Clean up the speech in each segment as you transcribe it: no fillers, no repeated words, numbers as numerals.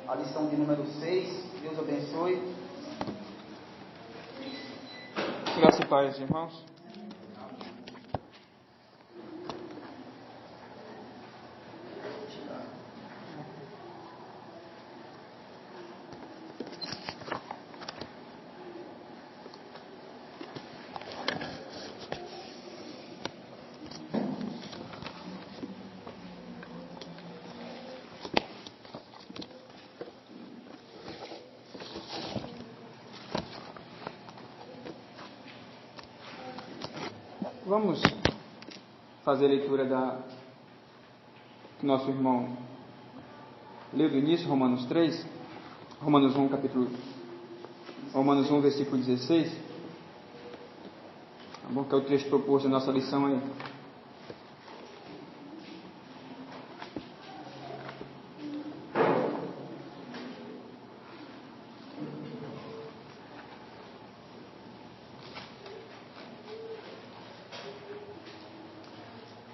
a lição de número 6. Deus abençoe. Graça e paz, irmãos. Vamos fazer a leitura que nosso irmão leu do início, Romanos 3, Romanos 1, Romanos 1, versículo 16. Tá bom? Que é o trecho proposto da nossa lição aí.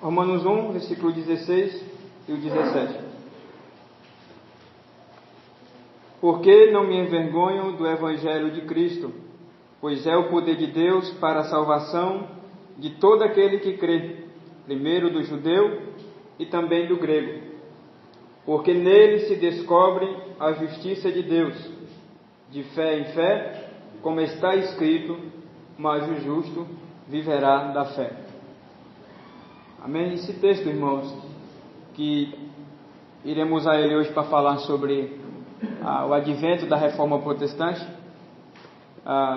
Romanos 1, versículo 16 e o 17. Porque não me envergonho do Evangelho de Cristo, pois é o poder de Deus para a salvação de todo aquele que crê, primeiro do judeu e também do grego. Porque nele se descobre a justiça de Deus, de fé em fé, como está escrito, mas o justo viverá da fé. Amém? Esse texto, irmãos, que iremos a ele hoje para falar sobre o advento da reforma protestante.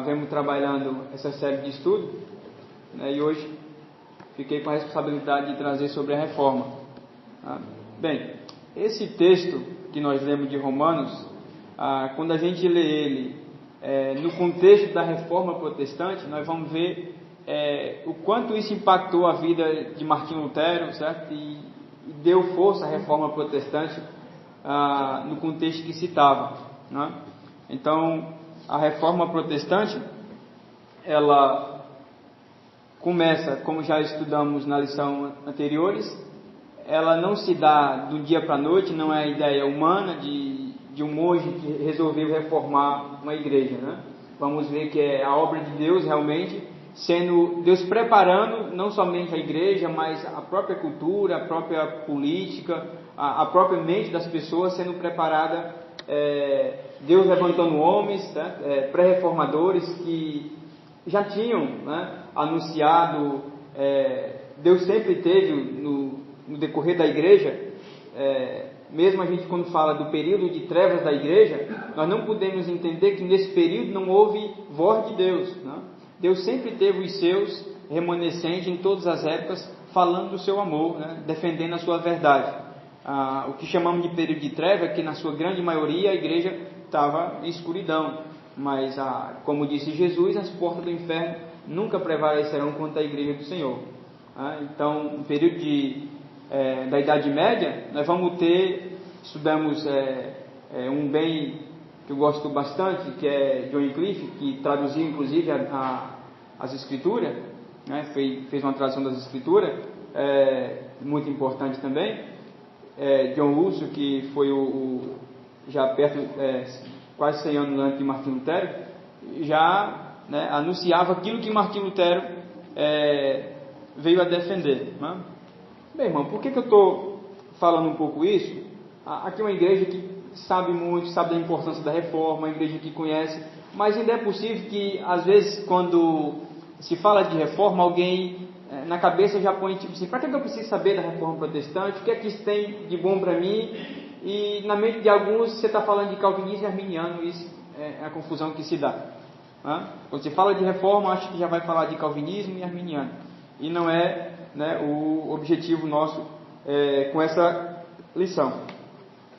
Vemos trabalhando essa série de estudo, né, e hoje fiquei com a responsabilidade de trazer sobre a reforma. Bem, esse texto que nós lemos de Romanos, quando a gente lê ele no contexto da reforma protestante, nós vamos ver o quanto isso impactou a vida de Martinho Lutero, certo? E deu força à reforma protestante no contexto que citava, né? Então, a reforma protestante, ela começa, como já estudamos na lição anteriores, ela não se dá do dia para a noite, não é a ideia humana de um monge que resolveu reformar uma igreja, né? Vamos ver que é a obra de Deus realmente, sendo Deus preparando não somente a igreja, mas a própria cultura, a própria política, a própria mente das pessoas sendo preparada, Deus levantando homens, né, pré-reformadores que já tinham, né, anunciado, Deus sempre teve no decorrer da igreja, mesmo a gente quando fala do período de trevas da igreja, nós não podemos entender que nesse período não houve voz de Deus, né? Deus sempre teve os seus remanescentes em todas as épocas, falando do seu amor, né? Defendendo a sua verdade. O que chamamos de período de treva é que na sua grande maioria a igreja estava em escuridão, mas como disse Jesus, as portas do inferno nunca prevalecerão contra a igreja do Senhor. Então, no período da Idade Média, nós vamos ter, estudamos um bem que eu gosto bastante, que é John Wycliffe, que traduziu inclusive as Escrituras, né? Fez uma tradução das Escrituras, muito importante também. John Hus, que foi já perto, quase 100 anos antes de Martinho Lutero, já, né, anunciava aquilo que Martinho Lutero veio a defender, né? Bem, irmão, por que eu estou falando um pouco isso? Aqui é uma igreja que sabe muito, sabe da importância da reforma, uma igreja que conhece, mas ainda é possível que, às vezes, quando se fala de reforma, alguém na cabeça já põe tipo assim, para que eu preciso saber da reforma protestante? O que é que isso tem de bom para mim? E na mente de alguns você está falando de calvinismo e arminiano, isso é a confusão que se dá. Quando você fala de reforma, acho que já vai falar de calvinismo e arminiano, e não é, né, o objetivo nosso com essa lição.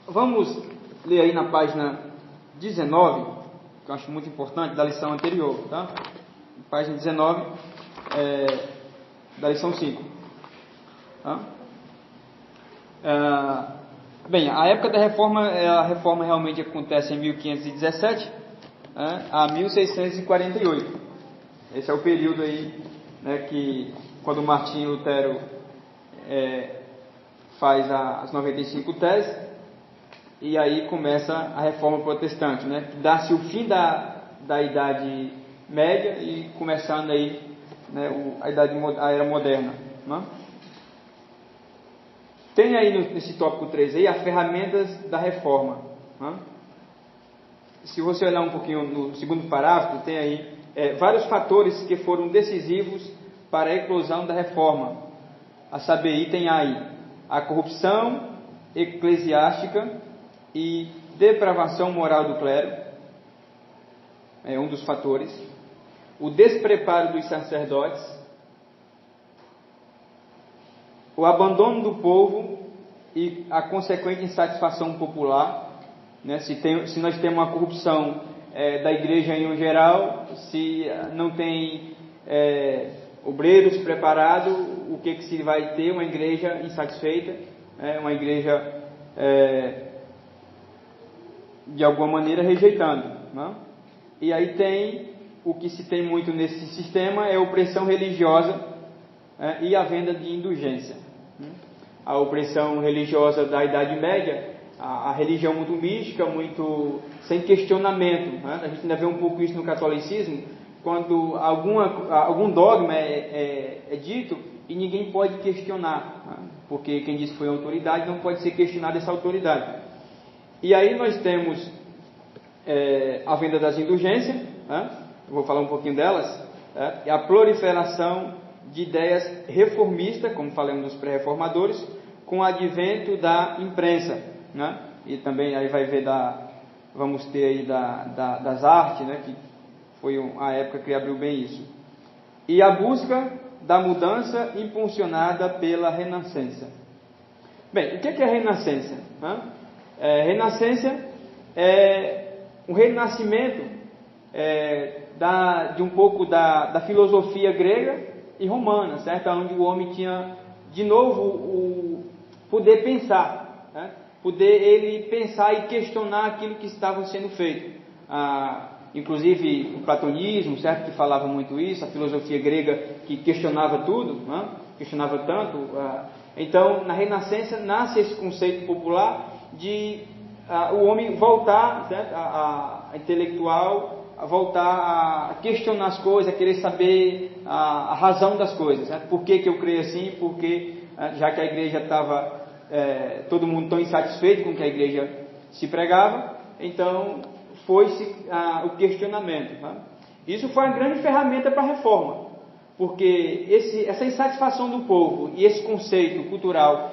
Vamos ler aí na página 19, que eu acho muito importante, da lição anterior, tá? Página 19, da lição 5. Tá? Bem, a época da reforma, a reforma realmente acontece em 1517 a 1648. Esse é o período aí, né, que quando Martinho Lutero faz as 95 teses, e aí começa a reforma protestante, né? Dá-se o fim da Idade Média e começando aí, né, a Era Moderna, né? Tem aí nesse tópico 3 aí as ferramentas da reforma, né? Se você olhar um pouquinho no segundo parágrafo, tem aí vários fatores que foram decisivos para a eclosão da reforma. A saber, item aí a corrupção eclesiástica e depravação moral do clero, é um dos fatores. O despreparo dos sacerdotes, o abandono do povo e a consequente insatisfação popular, né? Se nós temos uma corrupção da igreja em geral, se não tem obreiros preparados, o que se vai ter? Uma igreja insatisfeita, uma igreja de alguma maneira rejeitando, né? E aí tem o que se tem muito nesse sistema é a opressão religiosa e a venda de indulgência. A opressão religiosa da Idade Média, a religião muito mística, muito sem questionamento, né? A gente ainda vê um pouco isso no catolicismo, quando algum dogma é dito e ninguém pode questionar, né? Porque quem diz que foi autoridade não pode ser questionado essa autoridade. E aí nós temos a venda das indulgências, né? Eu vou falar um pouquinho delas, e a proliferação de ideias reformistas, como falamos dos pré-reformadores, com o advento da imprensa, né? E também aí vai ver vamos ter aí das artes, né? Que foi a época que abriu bem isso. E a busca da mudança impulsionada pela renascença. Bem, o que é a renascença? Renascença é um renascimento de um pouco da filosofia grega e romana, certo? Onde o homem tinha de novo o poder pensar, né? Poder ele pensar e questionar aquilo que estava sendo feito. inclusive o platonismo, certo, que falava muito isso, a filosofia grega que questionava tudo, questionava tanto. Então, na Renascença nasce esse conceito popular de o homem voltar, certo, a intelectual, a voltar a questionar as coisas, a querer saber a razão das coisas, certo? Por que eu creio assim? Porque já que a igreja estava todo mundo tão insatisfeito com o que a igreja se pregava, então foi-se o questionamento. Isso foi uma grande ferramenta para a reforma, porque essa insatisfação do povo e esse conceito cultural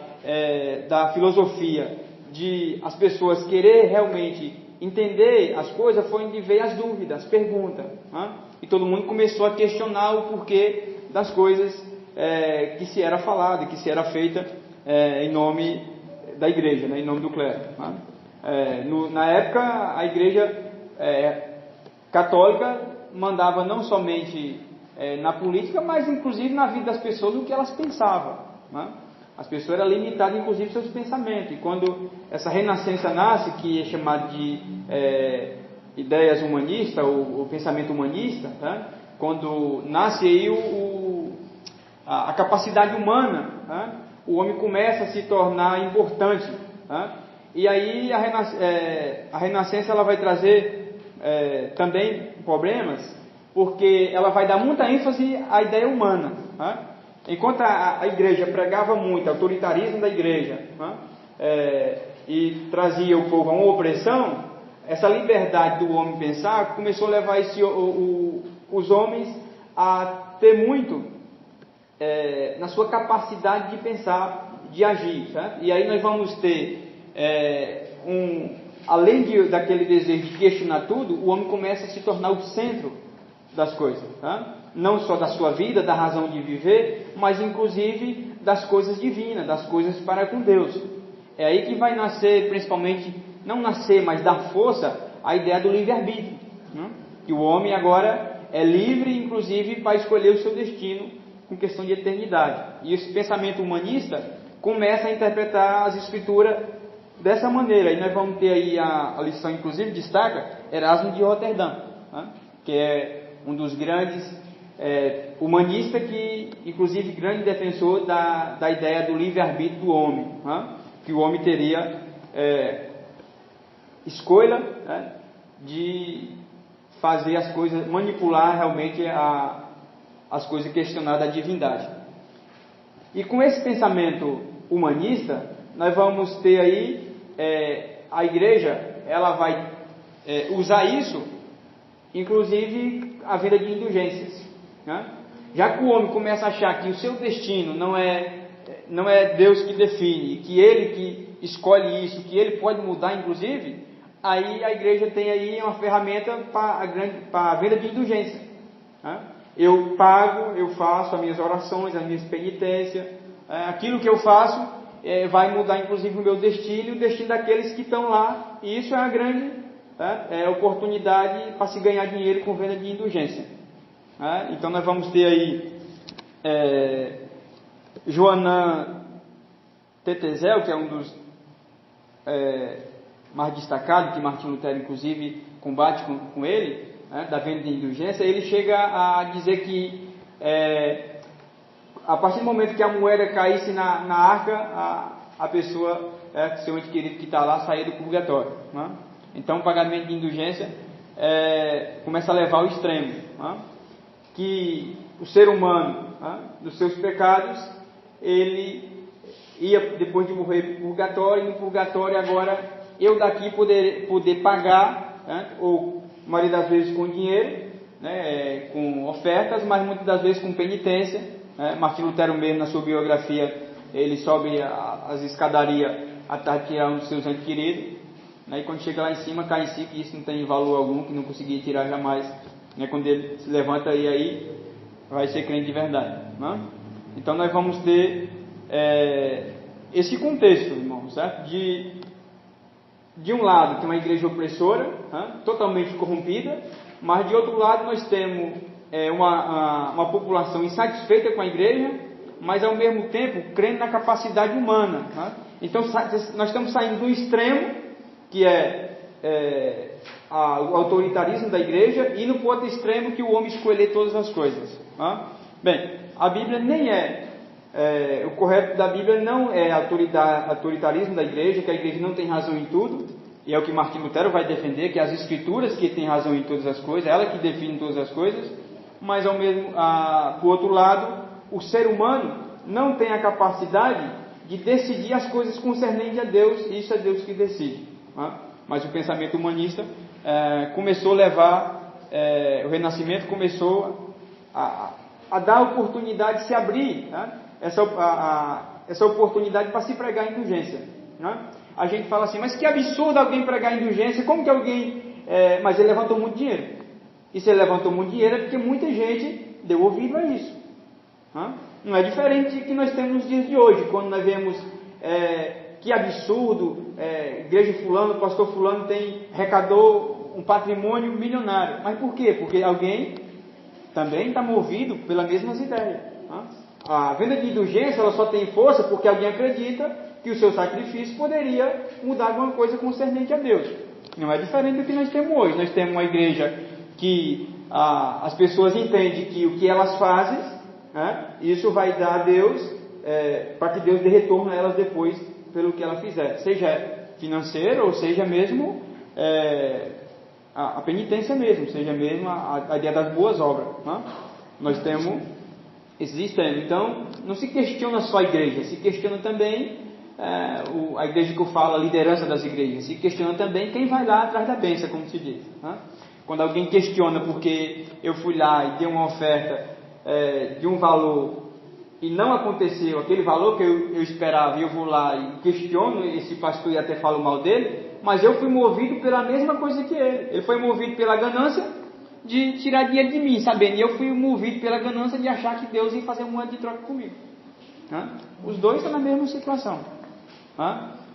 da filosofia, de as pessoas querer realmente entender as coisas, foi onde veio as dúvidas, as perguntas, e todo mundo começou a questionar o porquê das coisas que se era falado, que se era feita em nome da igreja, em nome do clero. Na época, a igreja católica mandava não somente na política, mas inclusive na vida das pessoas, o que elas pensavam. As pessoas eram limitadas, inclusive, seus pensamentos. E quando essa renascença nasce, que é chamado de ideias humanistas, o pensamento humanista, quando nasce aí a capacidade humana, o homem começa a se tornar importante. E aí a renascença ela vai trazer também problemas, porque ela vai dar muita ênfase à ideia humana. Enquanto a igreja pregava muito, o autoritarismo da igreja, e trazia o povo a uma opressão, essa liberdade do homem pensar começou a levar os homens a ter muito na sua capacidade de pensar, de agir. Certo? E aí nós vamos ter, além daquele desejo de questionar tudo, o homem começa a se tornar o centro das coisas. Não só da sua vida, da razão de viver, mas inclusive das coisas divinas, das coisas para com Deus. É aí que vai nascer, principalmente, não nascer, mas dar força à ideia do livre-arbítrio. Que o homem agora é livre, inclusive, para escolher o seu destino com questão de eternidade. E esse pensamento humanista começa a interpretar as Escrituras dessa maneira. E nós vamos ter aí a lição, inclusive, destaca Erasmo de Roterdã, que é um dos grandes humanista, que inclusive grande defensor da ideia do livre-arbítrio do homem, que o homem teria escolha de fazer as coisas, manipular realmente as coisas questionadas da divindade. E com esse pensamento humanista, nós vamos ter aí a igreja, ela vai usar isso, inclusive a vida de indulgências. Já que o homem começa a achar que o seu destino não é Deus que define, que Ele que escolhe isso, que Ele pode mudar inclusive, aí a igreja tem aí uma ferramenta para a vida de indulgência. Eu pago, eu faço as minhas orações, as minhas penitências, aquilo que eu faço vai mudar inclusive o meu destino e o destino daqueles que estão lá, e isso é uma grande oportunidade para se ganhar dinheiro com venda de indulgência. Então nós vamos ter aí Joanan Tetezel, que é um dos mais destacados, que Martinho Lutero inclusive combate com ele, da venda de indulgência. Ele chega a dizer que a partir do momento que a moeda caísse na arca, a pessoa, seu ente querido que está lá, saía do purgatório. Então o pagamento de indulgência começa a levar ao extremo, que o ser humano, dos seus pecados, ele ia, depois de morrer, para o purgatório, e no purgatório agora eu daqui poder pagar, ou a maioria das vezes com dinheiro, com ofertas, mas muitas das vezes com penitência. Martinho Lutero mesmo, na sua biografia, ele sobe as escadarias atrás de tirar um dos seus entes queridos, e quando chega lá em cima, cai em si, que isso não tem valor algum, que não conseguia tirar jamais. Quando ele se levanta e aí vai ser crente de verdade. Então nós vamos ter esse contexto, irmão, certo? De um lado tem uma igreja opressora, totalmente corrompida, mas de outro lado nós temos uma população insatisfeita com a igreja, mas ao mesmo tempo crendo na capacidade humana. Então nós estamos saindo do extremo, que é o autoritarismo da igreja, indo para o outro extremo que o homem escolher todas as coisas. Bem, a Bíblia nem o correto da Bíblia não é autoritarismo da igreja, que a igreja não tem razão em tudo, e é o que Martinho Lutero vai defender, que as escrituras que têm razão em todas as coisas, ela que define todas as coisas, mas por outro lado, o ser humano não tem a capacidade de decidir as coisas concernentes a Deus, e isso é Deus que decide. Mas o pensamento humanista começou a levar, o Renascimento começou a dar a oportunidade de se abrir, essa oportunidade para se pregar indulgência. A gente fala assim, mas que absurdo alguém pregar indulgência, como que alguém... mas ele levantou muito dinheiro. E se ele levantou muito dinheiro é porque muita gente deu ouvido a isso. Não é diferente do que nós temos nos dias de hoje, quando nós vemos que absurdo, igreja fulano, pastor fulano arrecadou um patrimônio milionário. Mas por quê? Porque alguém também está movido pelas mesmas ideias. A venda de indulgência ela só tem força porque alguém acredita que o seu sacrifício poderia mudar alguma coisa concernente a Deus. Não é diferente do que nós temos hoje. Nós temos uma igreja que as pessoas entendem que o que elas fazem, isso vai dar a Deus, para que Deus dê retorno a elas depois pelo que ela fizer, seja financeiro ou seja mesmo a penitência mesmo, seja mesmo a ideia das boas obras. Nós temos esses extremos. Então, não se questiona só a igreja, se questiona também a igreja que eu falo, a liderança das igrejas, se questiona também quem vai lá atrás da bênção, como se diz. Quando alguém questiona porque eu fui lá e dei uma oferta de um valor e não aconteceu aquele valor que eu esperava, e eu vou lá e questiono esse pastor e até falo mal dele, mas eu fui movido pela mesma coisa que ele. Ele foi movido pela ganância de tirar dinheiro de mim, sabendo? E eu fui movido pela ganância de achar que Deus ia fazer uma moeda de troca comigo. Os dois estão na mesma situação.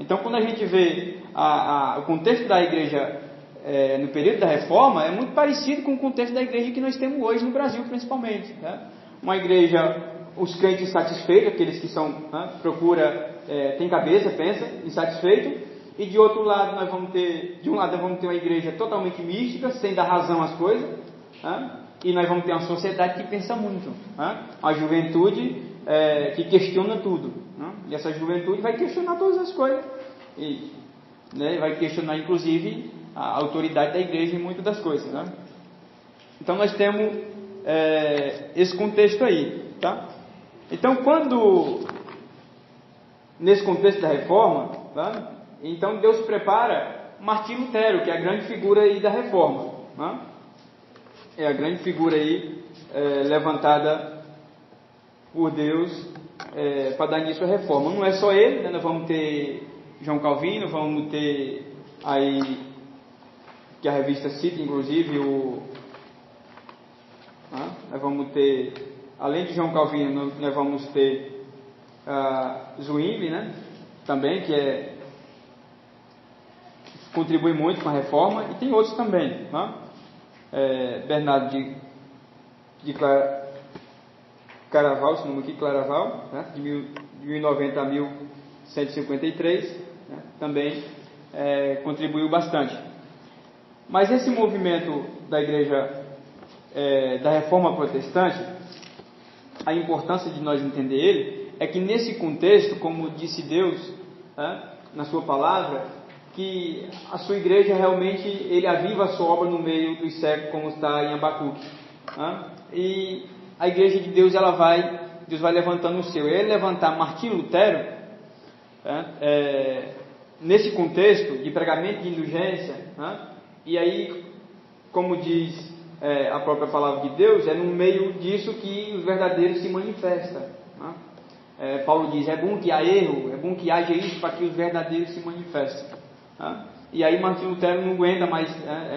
Então, quando a gente vê o contexto da igreja no período da Reforma, é muito parecido com o contexto da igreja que nós temos hoje no Brasil, principalmente. Uma igreja, os crentes insatisfeitos, aqueles que tem cabeça, pensa, insatisfeito, e de outro lado nós vamos ter uma igreja totalmente mística, sem dar razão às coisas, e nós vamos ter uma sociedade que pensa muito, a juventude que questiona tudo, e essa juventude vai questionar todas as coisas, e vai questionar inclusive a autoridade da igreja em muitas das coisas. Então nós temos esse contexto aí, Então nesse contexto da Reforma, então Deus prepara Martinho Lutero, que é a grande figura aí da Reforma, é a grande figura aí levantada por Deus para dar início à Reforma. Não é só ele, nós vamos ter João Calvino, vamos ter aí, que a revista cita inclusive, nós vamos ter, além de João Calvino, nós vamos ter Zwingli, também, que contribui muito com a Reforma, e tem outros também, Bernardo de Claraval, se não me engano, Claraval, de 1090 a 1153, também contribuiu bastante. Mas esse movimento da igreja da Reforma Protestante, a importância de nós entender ele é que nesse contexto, como disse Deus na sua palavra, que a sua igreja realmente, ele aviva a sua obra no meio dos séculos, como está em Abacuque, e a igreja de Deus, Deus vai levantando o seu. Ele levantar Martinho Lutero nesse contexto de pregamento de indulgência, e aí, como diz a própria palavra de Deus, é no meio disso que os verdadeiros se manifestam. Paulo diz, é bom que há erro, é bom que haja isso para que os verdadeiros se manifestem. E aí Martinho Lutero não aguenta mais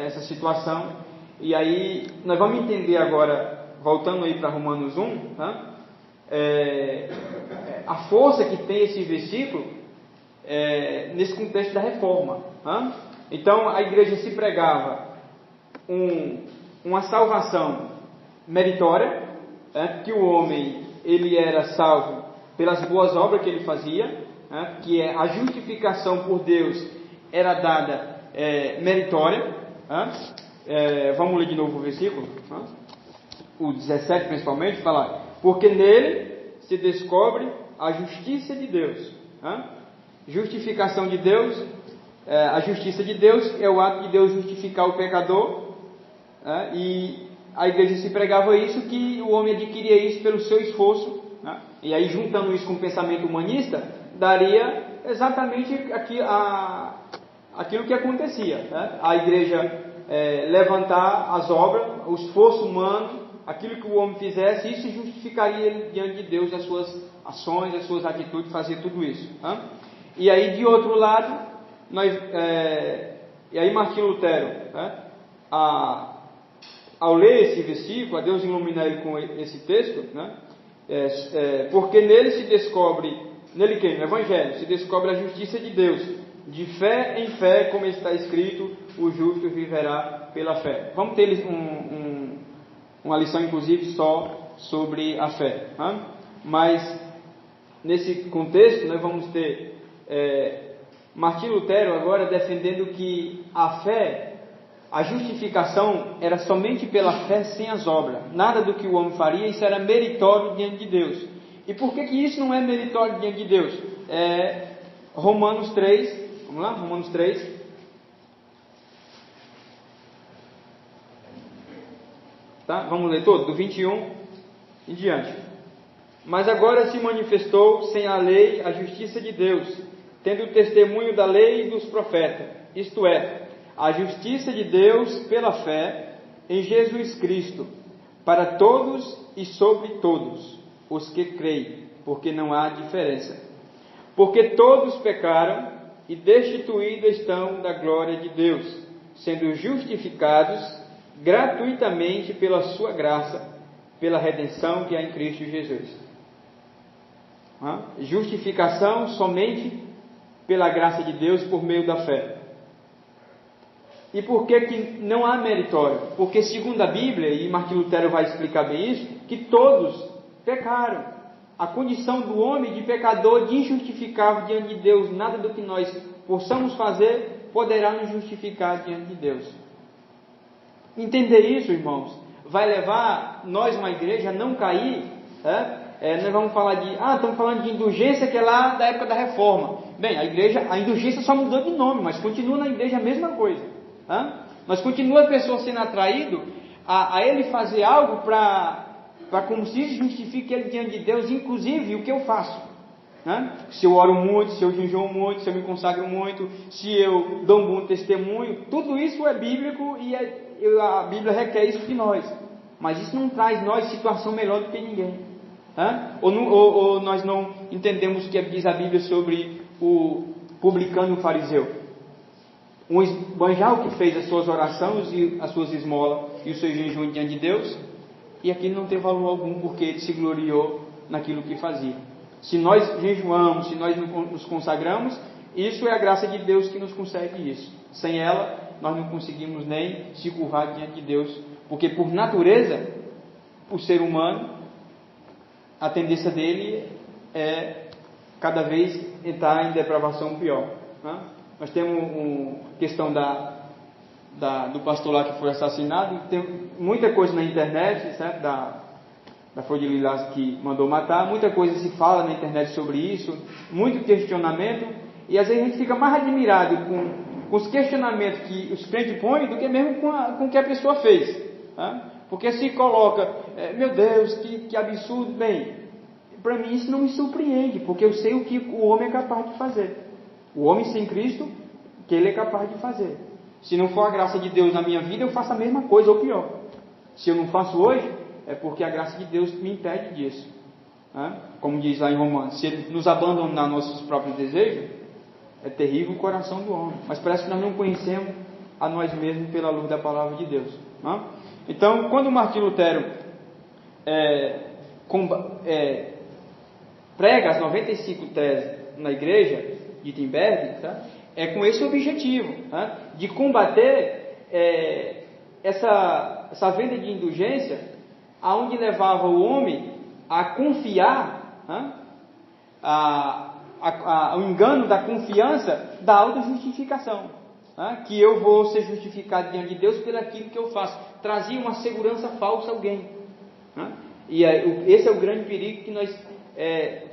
essa situação, e aí nós vamos entender agora, voltando aí para Romanos 1, a força que tem esse versículo nesse contexto da Reforma. Então a igreja se pregava uma salvação meritória, que o homem ele era salvo pelas boas obras que ele fazia, que a justificação por Deus era dada meritória. Vamos ler de novo o versículo, o 17 principalmente, fala: porque nele se descobre a justiça de Deus. Justificação de Deus, a justiça de Deus é o ato de Deus justificar o pecador, e a igreja se pregava isso, que o homem adquiria isso pelo seu esforço, e aí juntando isso com o pensamento humanista, daria exatamente aquilo que acontecia, a igreja levantar as obras, o esforço humano, aquilo que o homem fizesse, isso justificaria ele diante de Deus, as suas ações, as suas atitudes, fazer tudo isso. E aí, de outro lado, e aí Martinho Lutero, ao ler esse versículo, a Deus iluminar ele com esse texto, porque nele se descobre, nele quem? No Evangelho, se descobre a justiça de Deus, de fé em fé, como está escrito, o justo viverá pela fé. Vamos ter uma lição, inclusive, só sobre a fé. Mas, nesse contexto, nós vamos ter Martinho Lutero agora defendendo que a fé, a justificação era somente pela fé sem as obras. Nada do que o homem faria, isso era meritório diante de Deus. E por que isso não é meritório diante de Deus? Romanos 3, vamos lá? Romanos 3. Tá? Vamos ler todo, do 21 em diante. Mas agora se manifestou sem a lei a justiça de Deus, tendo o testemunho da lei e dos profetas, isto é, a justiça de Deus pela fé em Jesus Cristo, para todos e sobre todos os que creem, porque não há diferença. Porque todos pecaram e destituídos estão da glória de Deus, sendo justificados gratuitamente pela sua graça, pela redenção que há em Cristo Jesus. Justificação somente pela graça de Deus por meio da fé. E por que não há meritório? Porque segundo a Bíblia, e Martinho Lutero vai explicar bem isso, que todos pecaram. A condição do homem de pecador, de injustificável diante de Deus, nada do que nós possamos fazer poderá nos justificar diante de Deus. Entender isso, irmãos, vai levar nós, uma igreja, a não cair. Nós vamos falar estamos falando de indulgência, que é lá da época da reforma. Bem, a indulgência só mudou de nome, mas continua na igreja a mesma coisa. Mas continua a pessoa sendo atraído a ele fazer algo para como se justifique ele diante de Deus, inclusive o que eu faço. Se eu oro muito, se eu jejuo muito, se eu me consagro muito, se eu dou um bom testemunho, tudo isso é bíblico e a Bíblia requer isso de nós. Mas isso não traz nós situação melhor do que ninguém. Ou nós não entendemos o que diz a Bíblia sobre o publicano e o fariseu. Um esbanjal que fez as suas orações e as suas esmolas e o seu jejum diante de Deus, e aquilo não tem valor algum porque ele se gloriou naquilo que fazia. Se nós jejuamos, se nós nos consagramos, isso é a graça de Deus que nos concede isso. Sem ela, nós não conseguimos nem se curvar diante de Deus, porque por natureza, o ser humano, a tendência dele é cada vez entrar em depravação pior. Nós temos questão do pastor lá que foi assassinado, tem muita coisa na internet, certo? Da Flor de Lilás que mandou matar, muita coisa se fala na internet sobre isso, muito questionamento, e às vezes a gente fica mais admirado com os questionamentos que os crentes põem do que mesmo com o que a pessoa fez. Porque se coloca, meu Deus, que absurdo. Bem, para mim isso não me surpreende, porque eu sei o que o homem é capaz de fazer. O homem sem Cristo, que ele é capaz de fazer. Se não for a graça de Deus na minha vida, eu faço a mesma coisa ou pior. Se eu não faço hoje, é porque a graça de Deus me impede disso. Como diz lá em Romanos, se ele nos abandonar nossos próprios desejos, é terrível o coração do homem. Mas parece que nós não conhecemos a nós mesmos pela luz da palavra de Deus. Então, quando Martinho Lutero prega as 95 teses na igreja de Wittenberg, é com esse objetivo, de combater essa venda de indulgência, aonde levava o homem a confiar, o engano da confiança da autojustificação. que eu vou ser justificado diante de Deus pelo aquilo que eu faço. Trazia uma segurança falsa a alguém. E esse é o grande perigo que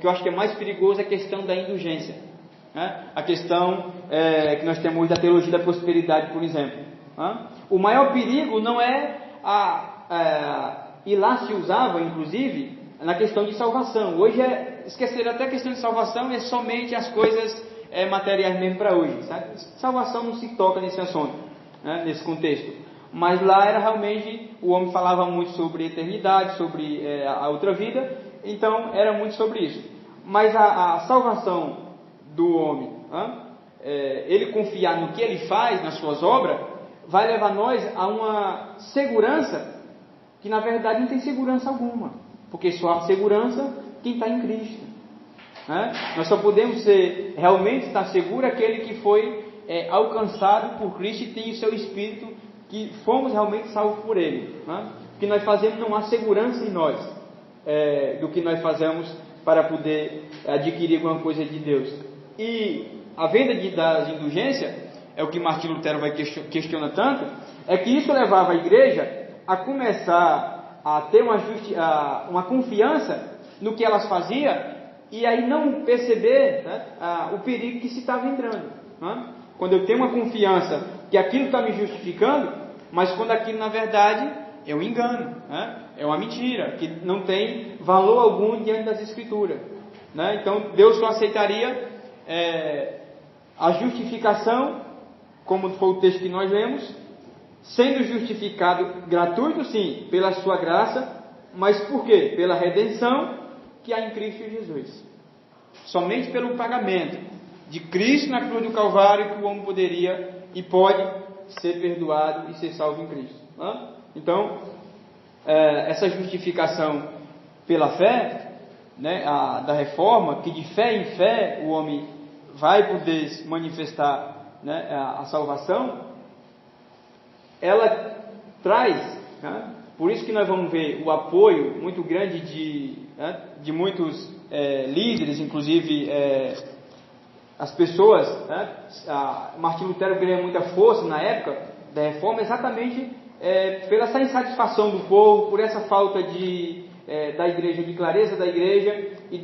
eu acho que é mais perigoso, a questão da indulgência. A questão que nós temos hoje da teologia da prosperidade, por exemplo. O maior perigo não é e lá se usava, inclusive, na questão de salvação. Hoje esquecer até a questão de salvação, é somente as coisas materiais mesmo para hoje, sabe? Salvação não se toca nesse assunto, nesse contexto. Mas lá era realmente, o homem falava muito sobre eternidade, sobre a outra vida, então era muito sobre isso. Mas a salvação do homem, ele confiar no que ele faz, nas suas obras, vai levar nós a uma segurança que na verdade não tem segurança alguma, porque só há segurança quem está em Cristo. Nós só podemos realmente estar seguro aquele que foi alcançado por Cristo e tem o seu Espírito, que fomos realmente salvos por Ele. O que nós fazemos não há segurança em nós do que nós fazemos para poder adquirir alguma coisa de Deus. E a venda das indulgências, é o que Martinho Lutero questiona tanto, é que isso levava a igreja a começar a ter uma confiança no que elas faziam, e aí não perceber o perigo que se estava entrando. Quando eu tenho uma confiança que aquilo está me justificando, mas quando aquilo na verdade é um engano, é uma mentira, que não tem valor algum diante das Escrituras. Então Deus só aceitaria a justificação, como foi o texto que nós lemos, sendo justificado gratuito, sim, pela sua graça, mas por quê? Pela redenção que há em Cristo Jesus. Somente pelo pagamento de Cristo na cruz do Calvário que o homem poderia e pode ser perdoado e ser salvo em Cristo. Então, essa justificação pela fé, da reforma, que de fé em fé o homem vai poder manifestar a salvação, ela traz, por isso que nós vamos ver o apoio muito grande de muitos líderes, inclusive as pessoas. Martinho Lutero ganha muita força na época da reforma, exatamente pela essa insatisfação do povo, por essa falta da igreja, de clareza da igreja, e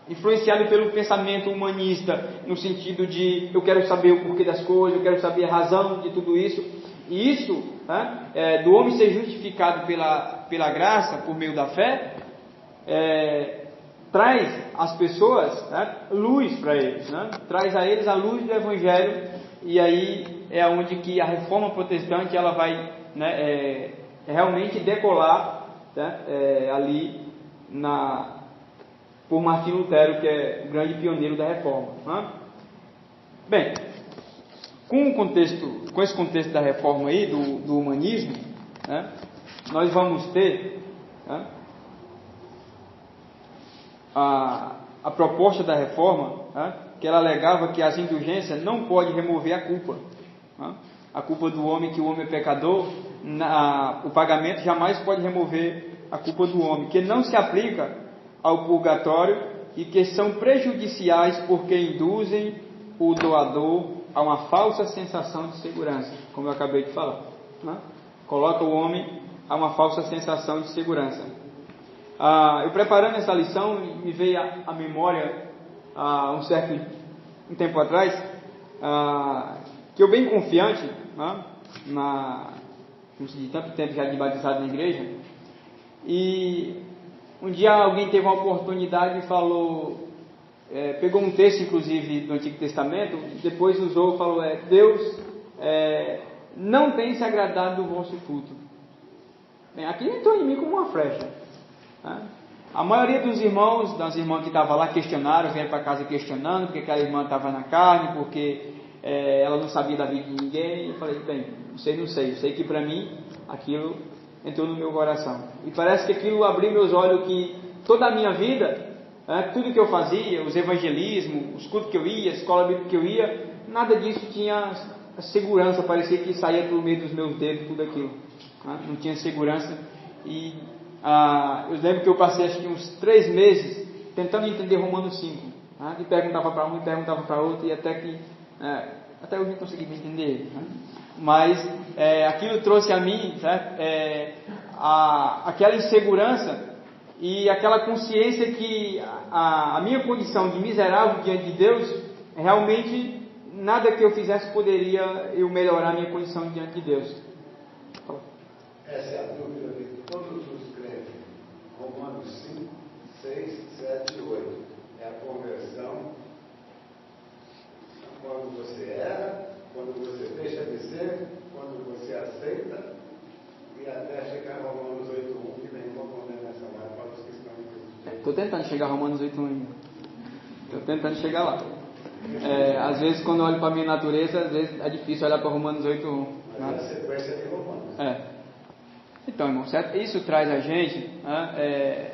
influenciado pelo pensamento humanista, no sentido de eu quero saber o porquê das coisas, eu quero saber a razão de tudo isso. E isso, do homem ser justificado pela graça, por meio da fé, traz às pessoas luz para eles, traz a eles a luz do Evangelho, e aí é onde que a reforma protestante ela vai realmente decolar ali por Martinho Lutero, que é o grande pioneiro da reforma. Bem, com esse contexto da reforma aí, do humanismo, nós vamos ter a proposta da reforma, que ela alegava que as indulgências não podem remover a culpa. A culpa do homem, que o homem é pecador, o pagamento jamais pode remover a culpa do homem, que não se aplica ao purgatório e que são prejudiciais porque induzem o doador a uma falsa sensação de segurança, como eu acabei de falar. Coloca o homem a uma falsa sensação de segurança. Eu preparando essa lição, me veio à memória, um tempo atrás, que eu bem confiante, de tanto tempo já de batizado na igreja, e um dia alguém teve uma oportunidade e falou, pegou um texto inclusive do Antigo Testamento, depois usou, falou, Deus não tem se agradado do vosso culto. Bem, aqui entrou em mim como uma flecha. A maioria das irmãs que estavam lá questionaram, vieram para casa questionando, porque aquela irmã estava na carne, porque ela não sabia da vida de ninguém. Eu falei, bem, não sei que para mim aquilo entrou no meu coração, e parece que aquilo abriu meus olhos, que toda a minha vida, tudo que eu fazia, os evangelismos, os cultos que eu ia, a escola bíblica que eu ia, nada disso tinha segurança, parecia que saía pelo meio dos meus dedos tudo aquilo, não tinha segurança. E eu lembro que eu passei acho que uns 3 meses tentando entender Romanos 5, e perguntava para um e perguntava para outro, e até que Até hoje não consegui me entender, né? Mas aquilo trouxe a mim, certo? Aquela insegurança e aquela consciência que a minha condição de miserável diante de Deus, realmente nada que eu fizesse poderia eu melhorar a minha condição diante de Deus. Essa é a dúvida de todos os crentes. Romanos 5, 6, 7 e 8. É a conversão quando você erra, quando você deixa de ser, quando você aceita, e até chegar a Romanos 8.1, que nenhuma condenação há para os que estão em Cristo. Estou tentando chegar a Romanos 8.1 ainda. Estou tentando chegar lá. Às vezes, quando eu olho para a minha natureza, às vezes é difícil olhar para Romanos 8.1. Mas é a sequência de Romanos. Então, irmão, certo? Isso traz a gente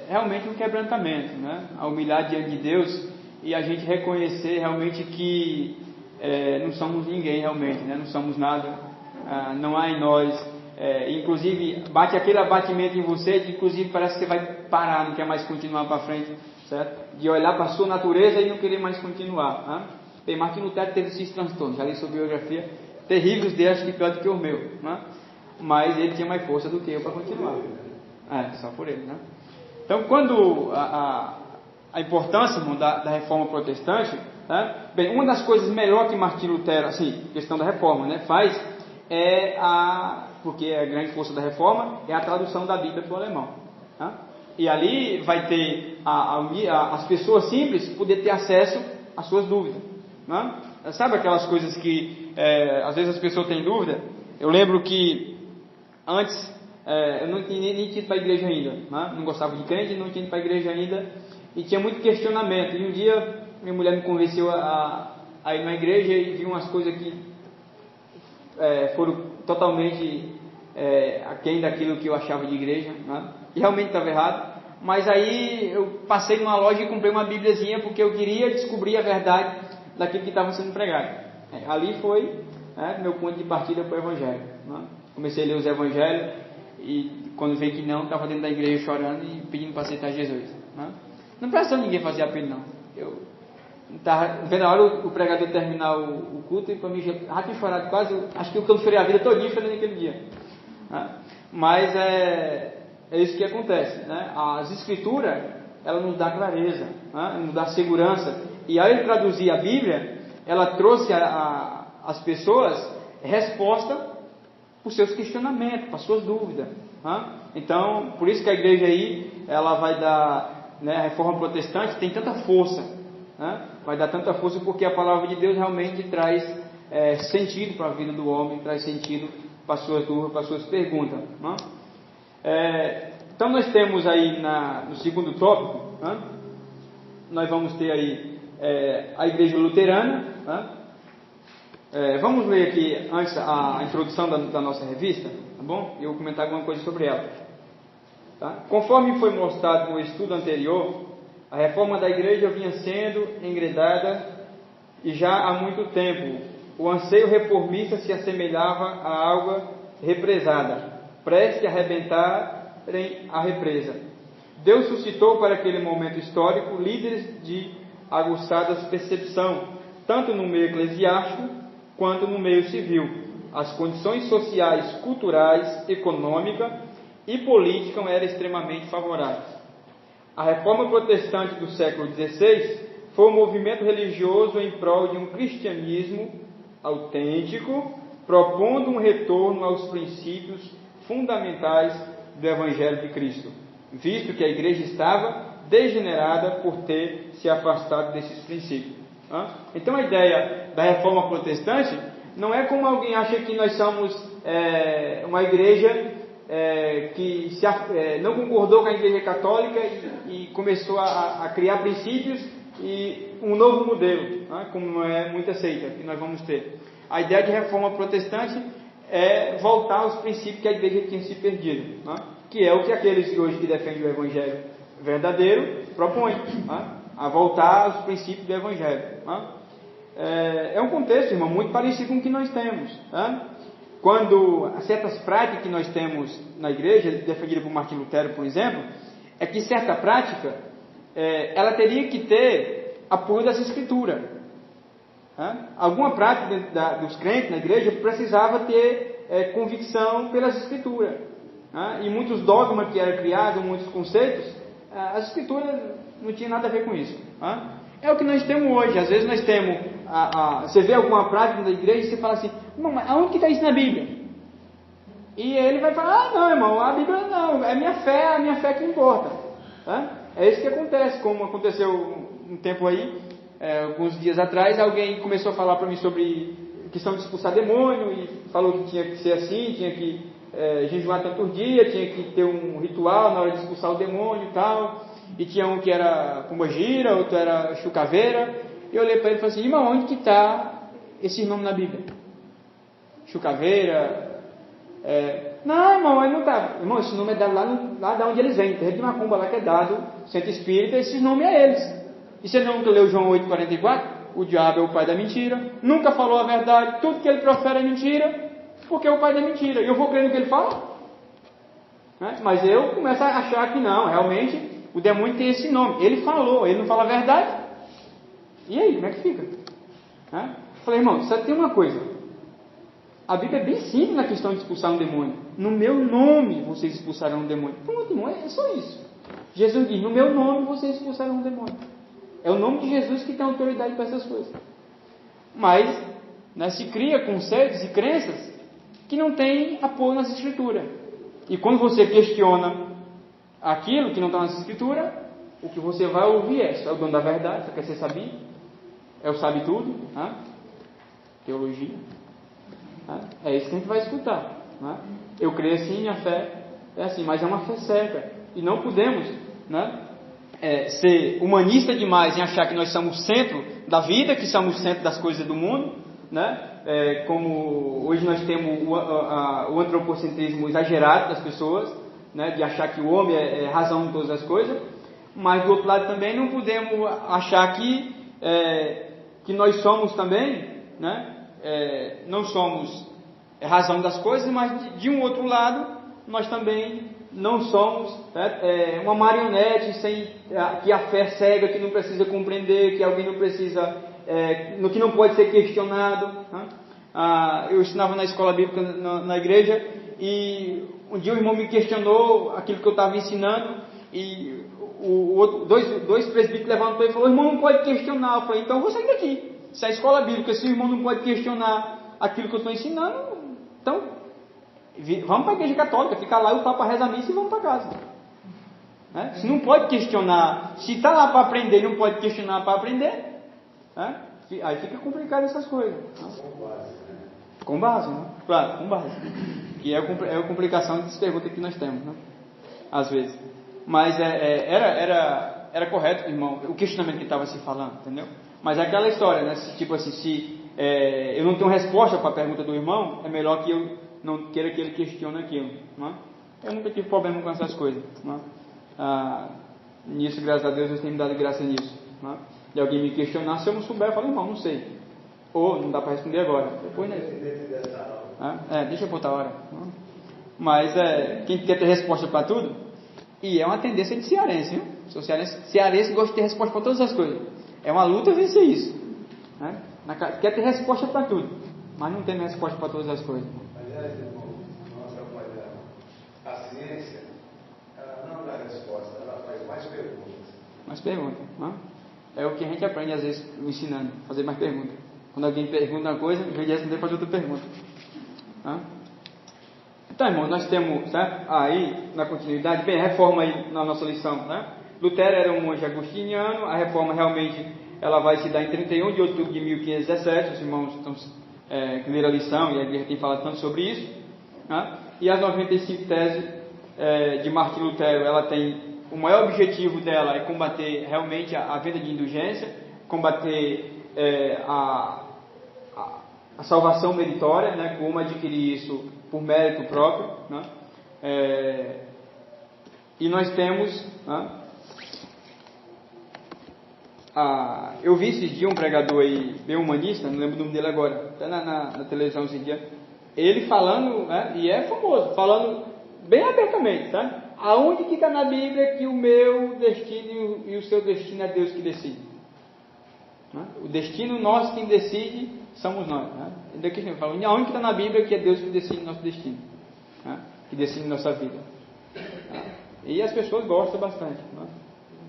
realmente um quebrantamento, né? A humilhar diante de Deus e a gente reconhecer realmente que não somos ninguém realmente, né? Não somos nada, não há em nós. Inclusive, bate aquele abatimento em você, que inclusive parece que você vai parar, não quer mais continuar para frente, certo? De olhar para a sua natureza e não querer mais continuar. Né? Bem, Martinho Lutero teve esses transtornos, já li sua biografia, terríveis dele, acho que pior do que o meu, né? Mas ele tinha mais força do que eu para continuar. Só por ele, né? Então, quando a importância, irmão, da reforma protestante, né? Bem, uma das coisas melhor que Martinho Lutero, assim, questão da reforma, né, faz porque a grande força da reforma é a tradução da Bíblia para o alemão. Né? E ali vai ter as pessoas simples poder ter acesso às suas dúvidas. Né? Sabe aquelas coisas que às vezes as pessoas têm dúvida? Eu lembro que antes eu não tinha nem ido para a igreja ainda, né? Não gostava de crente, não tinha ido para a igreja ainda e tinha muito questionamento. E um dia minha mulher me convenceu a ir na igreja e vi umas coisas que foram totalmente aquém daquilo que eu achava de igreja, né? E realmente estava errado. Mas aí eu passei numa loja e comprei uma bíbliazinha porque eu queria descobrir a verdade daquilo que estava sendo pregado. Ali foi meu ponto de partida para o Evangelho, né? Comecei a ler os Evangelhos e quando veio que não, estava dentro da igreja chorando e pedindo para aceitar Jesus, né? Não precisou ninguém fazer apelo, não. Eu estava vendo a hora o pregador terminar o culto e para mim já tinha chorado quase, acho que eu chorei a vida todinha chorando naquele dia, né? Mas é isso que acontece, né? As Escrituras, ela nos dá clareza, né? Nos dá segurança, e ao ele traduzir a Bíblia, ela trouxe às pessoas resposta para os seus questionamentos, para as suas dúvidas, né? Então, por isso que a igreja aí, ela vai dar, né, a reforma protestante tem tanta força, né? Vai dar tanta força porque a palavra de Deus realmente traz sentido para a vida do homem, traz sentido para as suas dúvidas, para as suas perguntas, né? Então nós temos aí no segundo tópico, né, nós vamos ter aí a igreja luterana, né? Vamos ler aqui antes a introdução da nossa revista, tá bom? Eu vou comentar alguma coisa sobre ela, tá? Conforme foi mostrado no estudo anterior, a reforma da igreja vinha sendo engredada e já há muito tempo o anseio reformista se assemelhava a água represada, prestes a arrebentar a represa. Deus suscitou para aquele momento histórico líderes de aguçada percepção, tanto no meio eclesiástico quanto no meio civil. As condições sociais, culturais, econômicas e políticas eram extremamente favoráveis. A reforma protestante do século XVI foi um movimento religioso em prol de um cristianismo autêntico, propondo um retorno aos princípios fundamentais do Evangelho de Cristo, visto que a igreja estava degenerada por ter se afastado desses princípios. Então a ideia da reforma protestante não é como alguém acha que nós somos uma igreja que não concordou com a igreja católica e começou a criar princípios e um novo modelo, como não é muita seita que nós vamos ter. A ideia de reforma protestante é voltar aos princípios que a igreja tinha se perdido, que é o que aqueles que hoje que defendem o evangelho verdadeiro propõem, a voltar aos princípios do evangelho. É um contexto, irmão, muito parecido com o que nós temos. Quando certas práticas que nós temos na igreja, defendida por Martinho Lutero, por exemplo, é que certa prática ela teria que ter apoio das Escrituras. Alguma prática dentro dos crentes na igreja precisava ter convicção pelas Escrituras. E muitos dogmas que eram criados, muitos conceitos, as Escrituras não tinham nada a ver com isso. É o que nós temos hoje. Às vezes nós temos, você vê alguma prática da igreja e você fala assim, irmão, mas aonde que está isso na Bíblia? E ele vai falar, não, irmão, a Bíblia não, é a minha fé que importa. É isso que acontece, como aconteceu um tempo aí, alguns dias atrás, alguém começou a falar para mim sobre questão de expulsar demônio, e falou que tinha que ser assim, tinha que jejuar tantos dias, tinha que ter um ritual na hora de expulsar o demônio e tal, e tinha um que era pombogira, outro era chucaveira, e eu olhei para ele e falei assim, irmão, onde que está esse nome na Bíblia? Chucaveira... não, irmão, ele não está. Irmão, esse nome é dado lá de onde eles vêm. Tem de macumba lá que é dado, centro espírita, esse nome é eles. E você nunca leu João 8,44? O diabo é o pai da mentira, nunca falou a verdade, tudo que ele profere é mentira, porque é o pai da mentira. E eu vou crer no que ele fala? Mas eu começo a achar que não, realmente o demônio tem esse nome. Ele falou, ele não fala a verdade. E aí, como é que fica? Falei, irmão, só tem uma coisa. A Bíblia é bem simples na questão de expulsar um demônio. No meu nome vocês expulsarão um demônio. Pronto, irmão, é só isso. Jesus diz, no meu nome vocês expulsarão um demônio. É o nome de Jesus que tem autoridade para essas coisas. Mas se cria conceitos e crenças que não têm apoio nas Escrituras. E quando você questiona aquilo que não está nas Escrituras, o que você vai ouvir é o dono da verdade, você quer ser sabido, é o sabe tudo, teologia. É isso que a gente vai escutar. Eu creio assim, minha fé é assim, mas é uma fé certa. E não podemos ser humanista demais em achar que nós somos o centro da vida, que somos o centro das coisas do mundo, como hoje nós temos o antropocentrismo exagerado das pessoas, de achar que o homem é razão de todas as coisas, mas do outro lado também não podemos achar que nós somos também, não somos razão das coisas, mas de um outro lado nós também não somos uma marionete que a fé cega, que não precisa compreender, que alguém não precisa, no que não pode ser questionado. Eu ensinava na escola bíblica na igreja, e um dia o irmão me questionou aquilo que eu estava ensinando, e dois presbíteros levantou e falou, o irmão não pode questionar. Eu falei, então eu vou sair daqui. Se a escola bíblica, se o irmão não pode questionar aquilo que eu estou ensinando, então vamos para a igreja católica, fica lá, o Papa reza a missa e vamos para casa. Se não pode questionar, se está lá para aprender e não pode questionar para aprender, aí fica complicado essas coisas. Com base, né? Claro, com base. E é a complicação das perguntas que nós temos, às vezes. Mas era correto, irmão, o questionamento que estava se falando, entendeu? Mas é aquela história, tipo assim, se eu não tenho resposta para a pergunta do irmão, é melhor que eu não queira que ele questione aquilo. Eu nunca tive problema com essas coisas. Nisso, graças a Deus, Deus tem me dado graça nisso. De alguém me questionar, se eu não souber, eu falo, irmão, não sei. Ou não dá para responder agora. Depois, deixa eu botar a hora. Mas quem quer ter resposta para tudo, e é uma tendência de cearense, viu? Sou cearense gosta de ter resposta para todas as coisas. É uma luta vencer isso. Quer ter resposta para tudo, mas não tem resposta para todas as coisas. Aliás, irmão, nossa coisa, a ciência, ela não dá resposta, ela faz mais perguntas. Mais perguntas, é o que a gente aprende às vezes ensinando, fazer mais perguntas. Quando alguém pergunta uma coisa, em vez de responder, faz outra pergunta. Então, irmão, nós temos, aí, na continuidade, bem, a reforma aí na nossa lição, Lutero era um monge agostiniano, a reforma realmente, ela vai se dar em 31 de outubro de 1517, os irmãos estão que leram a lição, e a igreja tem falado tanto sobre isso, e as 95 teses de Martim Lutero, ela tem, o maior objetivo dela é combater realmente a venda de indulgência, combater a salvação meritória, como adquirir isso por mérito próprio, e nós temos, eu vi esses dias um pregador aí, bem humanista, não lembro o nome dele agora, até na televisão esses dias, ele falando, e é famoso, falando bem abertamente, aonde que está na Bíblia que o meu destino e o seu destino é Deus que decide? Né? O destino nosso, quem decide, somos nós. Né? A única que está na Bíblia é que é Deus que decide nosso destino, né? Que decide nossa vida. Né? E as pessoas gostam bastante. Né?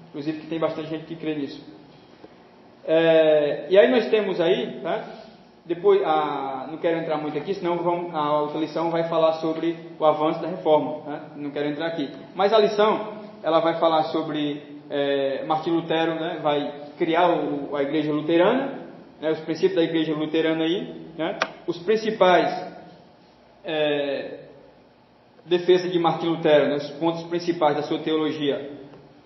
Inclusive que tem bastante gente que crê nisso. E aí nós temos aí, tá? Depois, não quero entrar muito aqui, senão a outra lição vai falar sobre o avanço da reforma. Né? Não quero entrar aqui. Mas a lição, ela vai falar sobre Martinho Lutero, né? Vai criar a igreja luterana, né? Os princípios da igreja luterana aí, né? Os principais defesa de Martinho Lutero, né? Os pontos principais da sua teologia,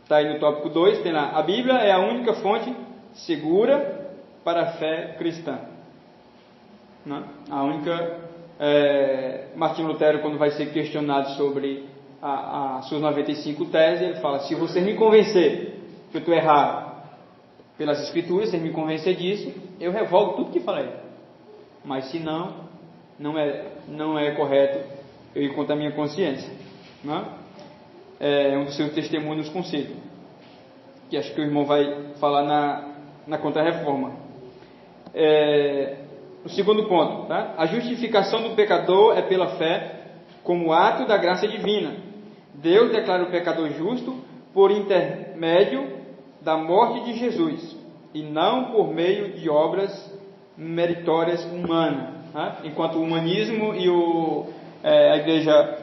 está aí no tópico 2, tem lá: a Bíblia é a única fonte segura para a fé cristã. Né? A única. Martinho Lutero, quando vai ser questionado sobre as suas 95 teses, ele fala: se você me convencer que eu estou errado pelas Escrituras, você me convencer disso, eu revogo tudo que falei. Mas se não é correto eu ir contra a minha consciência. Né? É um dos seus testemunhos conceitos, que acho que o irmão vai falar na Contra-Reforma. O segundo ponto, tá? A justificação do pecador é pela fé, como ato da graça divina. Deus declara o pecador justo por intermédio da morte de Jesus, e não por meio de obras meritórias humanas. Tá? Enquanto o humanismo e a igreja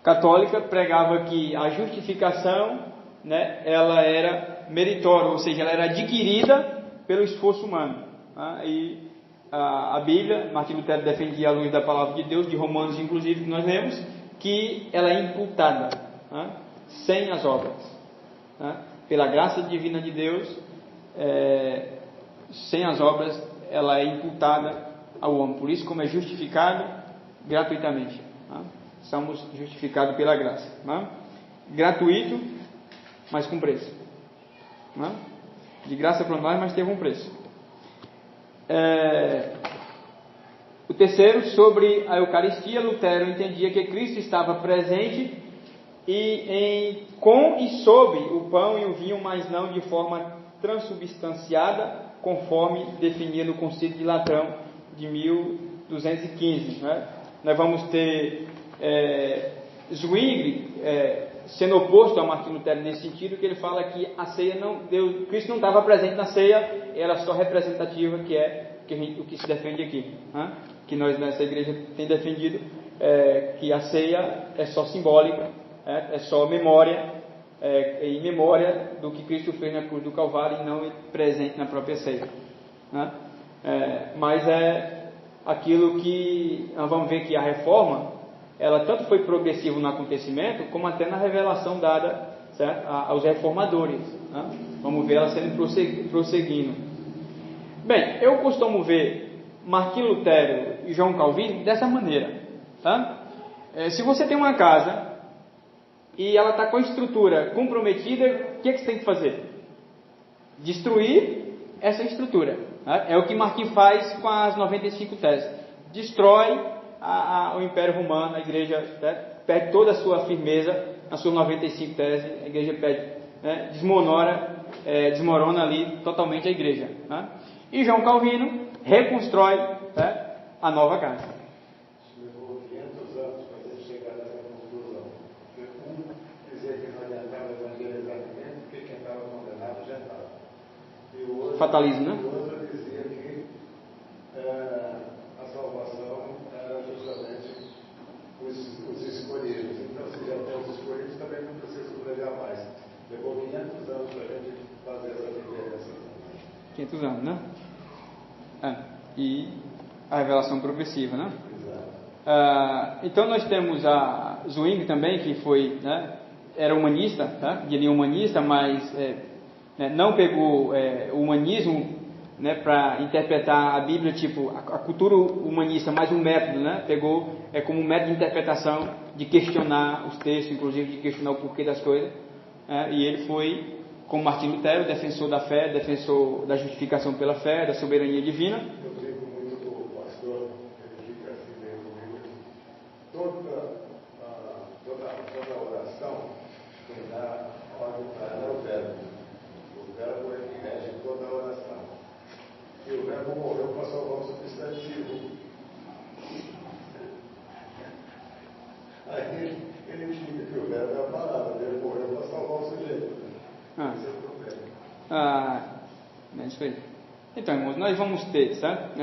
católica pregava que a justificação, né, ela era meritória, ou seja, ela era adquirida pelo esforço humano. E a Bíblia, Martinho Lutero defendia à luz da palavra de Deus, de Romanos inclusive, que nós lemos, que ela é imputada, sem as obras. Pela graça divina de Deus, sem as obras, ela é imputada ao homem. Por isso, como é justificado gratuitamente. Somos justificados pela graça. Gratuito, mas com preço. De graça para nós, mas teve um preço. O terceiro, sobre a Eucaristia, Lutero entendia que Cristo estava presente com e sob o pão e o vinho, mas não de forma transubstanciada, conforme definia no Concílio de Latrão de 1215. Né? Nós vamos ter Zwingli sendo oposto a Martinho Lutero nesse sentido, que ele fala que a ceia Cristo não estava presente na ceia, era só representativa, que é o que se defende aqui, que nós nessa igreja tem defendido, que a ceia é só simbólica, é só memória, em memória do que Cristo fez na cruz do Calvário, e não presente na própria ceia. Mas é aquilo que nós vamos ver que a reforma, ela tanto foi progressiva no acontecimento, como até na revelação dada, certo, aos reformadores. Vamos ver ela sendo prosseguindo. Bem, eu costumo ver Martinho Lutero e João Calvino dessa maneira. Tá? Se você tem uma casa e ela está com a estrutura comprometida, o que você tem que fazer? Destruir essa estrutura. É o que Martinho faz com as 95 teses. Destrói o Império Romano, a igreja perde toda a sua firmeza nas suas 95 teses, a igreja perde, desmorona ali totalmente a igreja. E João Calvino reconstrói a nova casa. Levou 500 anos para ele chegar nessa conclusão. Dizer que não adiantava evangelizar ninguém, porque quem estava condenado já estava. E o outro, fatalismo, né? O outro dizia que a salvação era justamente os escolhidos. Então, se já tem os escolhidos, também não precisa pregar mais. Levou 500 anos para a gente fazer essa diferença. 500 anos, né? E a revelação progressiva, né? Então nós temos a Zwingli também, que foi, era humanista, de linha humanista, mas não pegou o humanismo, para interpretar a Bíblia, tipo a cultura humanista, mais um método, pegou como um método de interpretação, de questionar os textos, inclusive de questionar o porquê das coisas, e ele foi, como Martinho Lutero, defensor da fé, defensor da justificação pela fé, da soberania divina. Eu digo muito com o pastor, ele fica assim meio comigo, toda oração tem dar ordem para o verbo. O verbo é que rege verbo morreu para salvar o substantivo. Aí ele explica que o verbo é a palavra, ele morreu para salvar o sujeito. Esse é o problema. É isso aí. Então, irmãos, nós vamos ter, certo?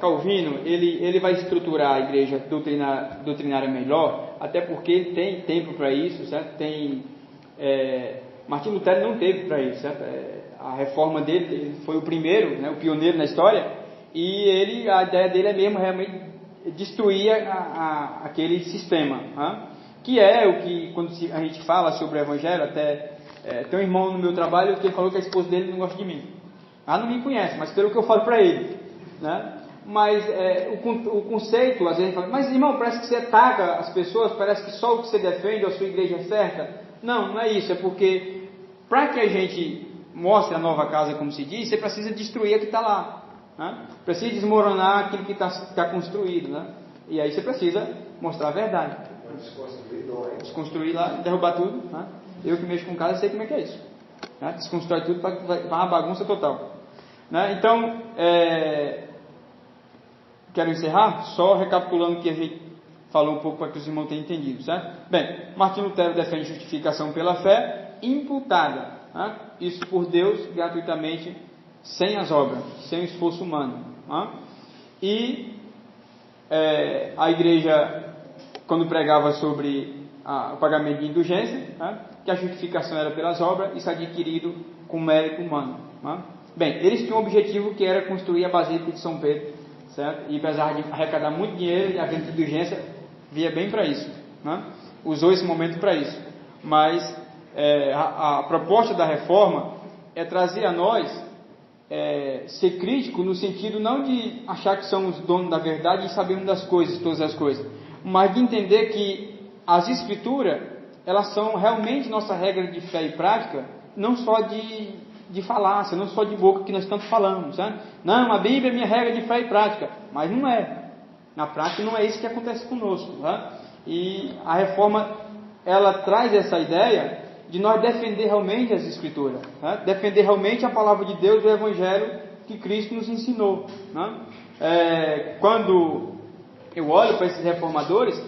Calvino, ele vai estruturar a igreja doutrinária melhor, até porque ele tem tempo para isso, certo? Martim Lutero não teve para isso, certo? A reforma dele, ele foi o primeiro, né, o pioneiro na história, e a ideia dele é mesmo realmente destruir aquele sistema, né? Que é o que, quando a gente fala sobre o Evangelho, tem um irmão no meu trabalho que falou que a esposa dele não gosta de mim. Ela não me conhece, mas pelo que eu falo para ele, né? Mas o conceito, às vezes, fala, mas irmão, parece que você ataca as pessoas, parece que só o que você defende, a sua igreja é certa. Não é isso, é porque para que a gente mostre a nova casa, como se diz, você precisa destruir a que está lá, né? Precisa desmoronar aquilo que está construído, né? E aí você precisa mostrar a verdade. Desconstruir lá, derrubar tudo, né? Eu que mexo com casa sei como é que é isso, né? Desconstrói tudo para uma bagunça total, né? Então, quero encerrar só recapitulando o que a gente falou um pouco para que os irmãos tenham entendido, certo? Bem, Martim Lutero defende justificação pela fé imputada, né? Isso por Deus gratuitamente, sem as obras, sem o esforço humano, né? E a igreja, quando pregava sobre o pagamento de indulgência, né, que a justificação era pelas obras, isso adquirido com mérito humano, né? Bem, eles tinham um objetivo que era construir a Basílica de São Pedro, certo? E apesar de arrecadar muito dinheiro, e a venda de indulgência via bem para isso, né? Usou esse momento para isso. Mas a proposta da reforma é trazer a nós ser crítico no sentido não de achar que somos donos da verdade e sabemos das coisas, todas as coisas, mas de entender que as Escrituras, elas são realmente nossa regra de fé e prática, não só de falácia, não só de boca que nós tanto falamos, sabe? Não, a Bíblia é minha regra de fé e prática, mas não é. Na prática não é isso que acontece conosco, tá? E a reforma, ela traz essa ideia de nós defender realmente as Escrituras, tá? Defender realmente a palavra de Deus, o Evangelho que Cristo nos ensinou, né? Quando eu olho para esses reformadores,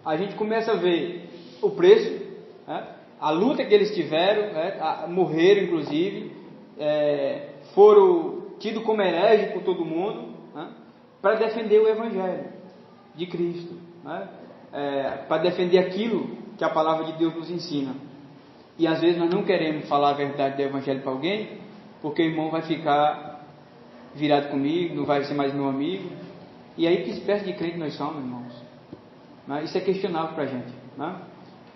a gente começa a ver o preço, né? A luta que eles tiveram, né? Morreram inclusive, foram tidos como herege por todo mundo, né? Para defender o Evangelho de Cristo, né? Para defender aquilo que a palavra de Deus nos ensina. E às vezes nós não queremos falar a verdade do Evangelho para alguém, porque o irmão vai ficar virado comigo, não vai ser mais meu amigo. E aí que espécie de crente nós somos, irmãos? Isso é questionável para a gente, né?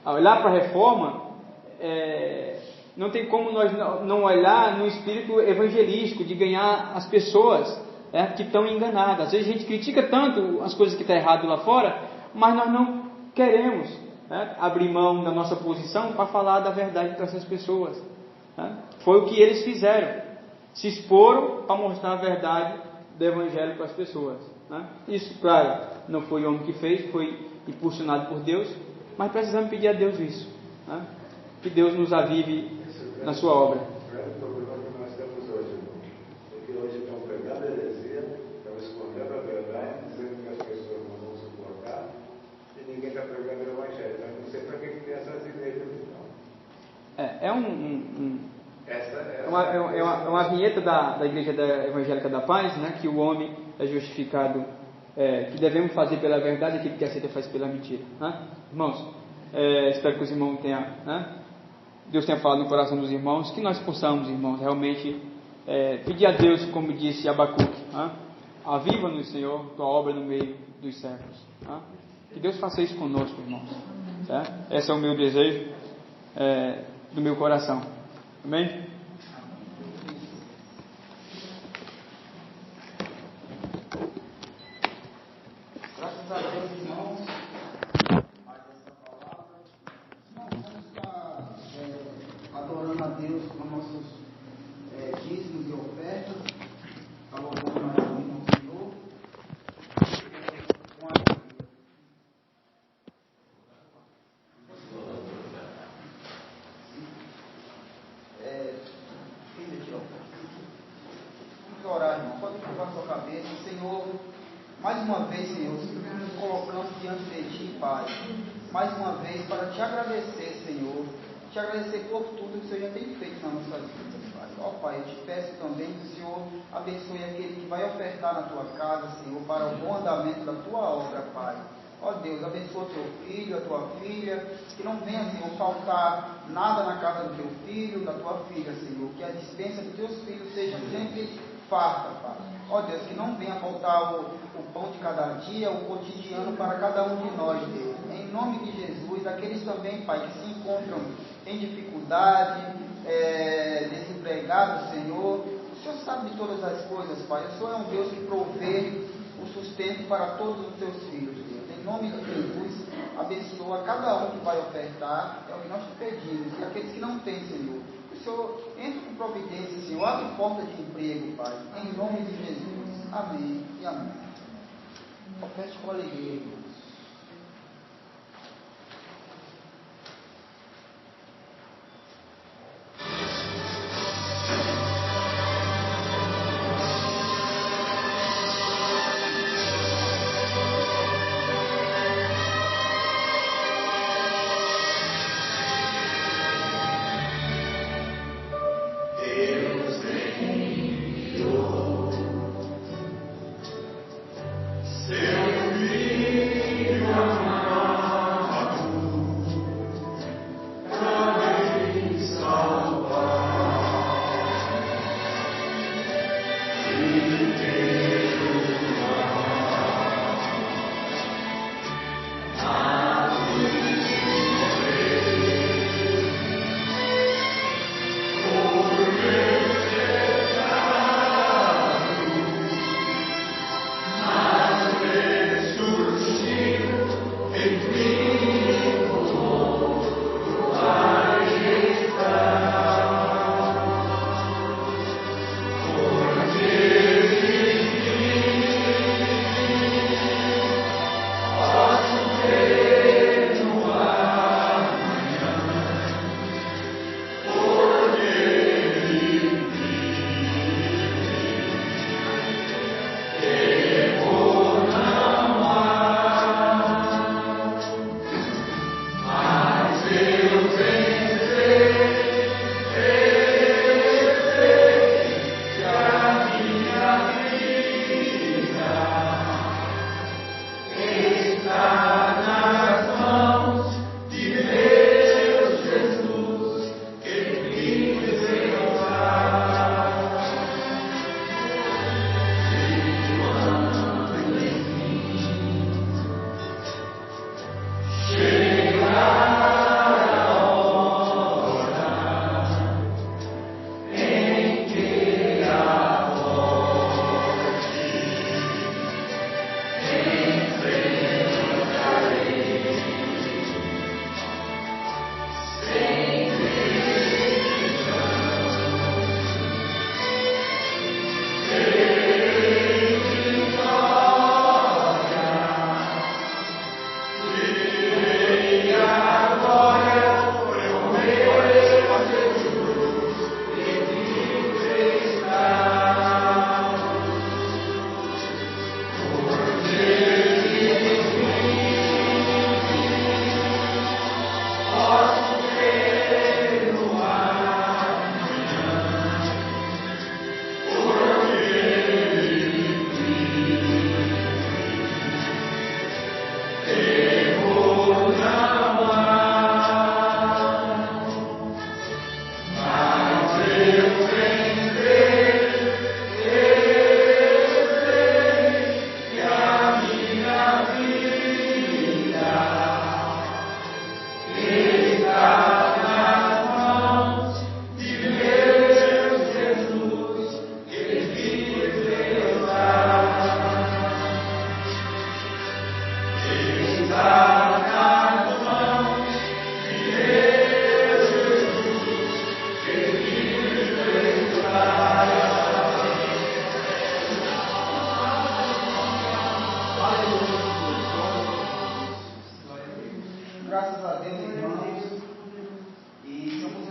Ao olhar para a reforma, não tem como nós não olhar no espírito evangelístico, de ganhar as pessoas que estão enganadas. Às vezes a gente critica tanto as coisas que estão erradas lá fora, mas nós não queremos, né, abrir mão da nossa posição para falar da verdade para essas pessoas, né? Foi o que eles fizeram, se exporam para mostrar a verdade do Evangelho para as pessoas, né? Isso, claro, não foi o homem que fez, foi impulsionado por Deus, mas precisamos pedir a Deus isso, né? Que Deus nos avive na sua obra. O grande problema que nós temos hoje, irmão, é que hoje estão pregando heresia, estão escondendo a verdade, dizendo que as pessoas não vão suportar, e ninguém está pregando o Evangelho. Eu não sei para que tem essas igrejas, então. Uma vinheta da Igreja Evangélica da Paz, né, que o homem é justificado, que devemos fazer pela verdade, aquilo que aceita faz pela mentira, né? Irmãos, espero que os irmãos tenham, né, Deus tenha falado no coração dos irmãos, que nós possamos, irmãos, realmente pedir a Deus, como disse Abacuque, né? Aviva-nos, Senhor, tua obra no meio dos séculos, né? Que Deus faça isso conosco, irmãos, certo? Esse é o meu desejo do meu coração. Amém? Graças a Deus, irmãos. Adorando a Deus com nossos dízimos e ofertas, colocando mais no Senhor, com a Pai, mais uma vez para te agradecer, Senhor, te agradecer por tudo que o Senhor já tem feito nas nossas vidas, Pai. Ó Pai, eu te peço também que o Senhor abençoe aquele que vai ofertar na tua casa, Senhor, para o bom andamento da tua obra, Pai. Ó Deus, abençoa teu filho, a tua filha, que não venha, Senhor, faltar nada na casa do teu filho, da tua filha, Senhor, que a dispensa dos teus filhos seja sempre farta, Pai. Ó Deus, que não venha faltar o pão de cada dia, o cotidiano para cada um de nós, Deus. Em nome de Jesus, aqueles também, Pai, que se encontram em dificuldade, desempregados, Senhor. O Senhor sabe de todas as coisas, Pai. O Senhor é um Deus que provê o sustento para todos os teus filhos, Deus. Em nome de Jesus, abençoa cada um que vai ofertar, é o que nós te pedimos. E aqueles que não têm, Senhor, o Senhor entre com providência, Senhor, abre porta de emprego, Pai. Em nome de Jesus. Amém e amém. Oferte com alegria, irmãos.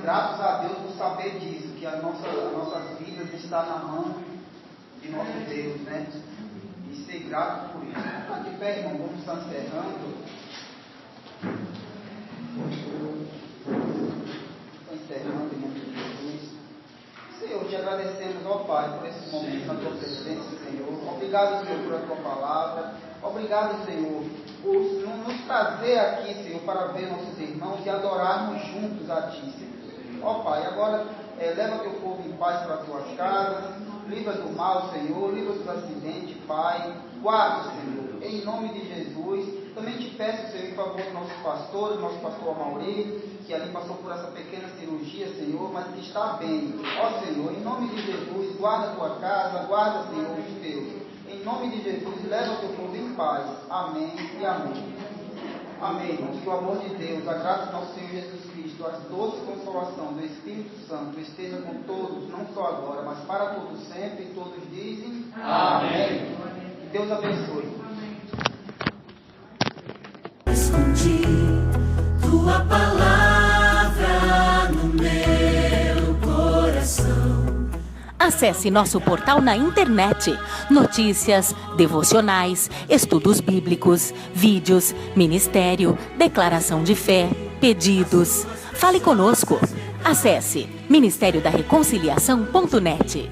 gratos a Deus por saber disso, que as nossas vidas estão na mão de nosso Deus, né? E ser grato por isso. Tá de pé, irmão, vamos estar encerrando. Pai, por esse momento na tua presença, Senhor. Obrigado, Senhor, por a tua palavra. Obrigado, Senhor, por nos trazer aqui, Senhor, para ver nossos irmãos e adorarmos juntos a Ti, Senhor. Ó Pai, agora leva teu povo em paz para a tua casa, livra do mal, Senhor, livra dos acidentes, Pai. Guarda, Senhor, em nome de Jesus. Também te peço, Senhor, em favor do nosso pastor Amaury, que ali passou por essa pequena cirurgia, Senhor, mas que está bem. Ó Senhor, em nome de Jesus, guarda a tua casa, guarda, Senhor, os teus. Em nome de Jesus, leva o teu povo em paz. Amém e amém. Amém, irmãos. Que o amor de Deus, a graça do nosso Senhor Jesus Cristo, a doce consolação do Espírito Santo esteja com todos, não só agora, mas para todos sempre, e todos dizem amém. Que Deus abençoe. Escondi tua palavra no meu coração. Acesse nosso portal na internet. Notícias, devocionais, estudos bíblicos, vídeos, ministério, declaração de fé, pedidos. Fale conosco. Acesse ministériodareconciliação.net.